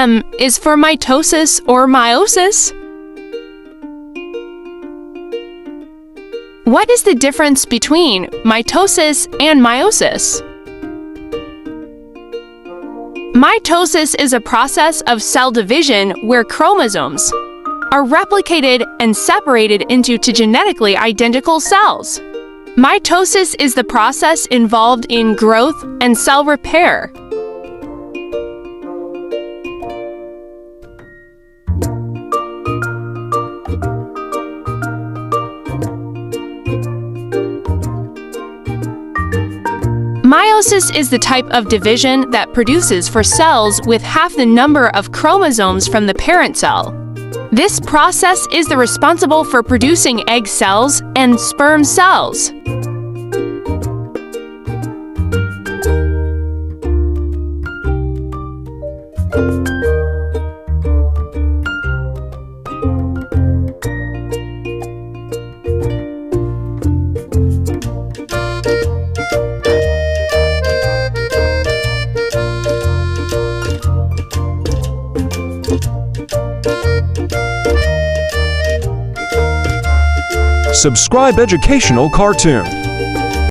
M is for mitosis or meiosis. What is the difference between mitosis and meiosis? Mitosis is a process of cell division where chromosomes are replicated and separated into two genetically identical cells. Mitosis is the process involved in growth and cell repair. Meiosis is the type of division that produces for cells with half the number of chromosomes from the parent cell. This process is responsible for producing egg cells and sperm cells. Subscribe educational cartoon.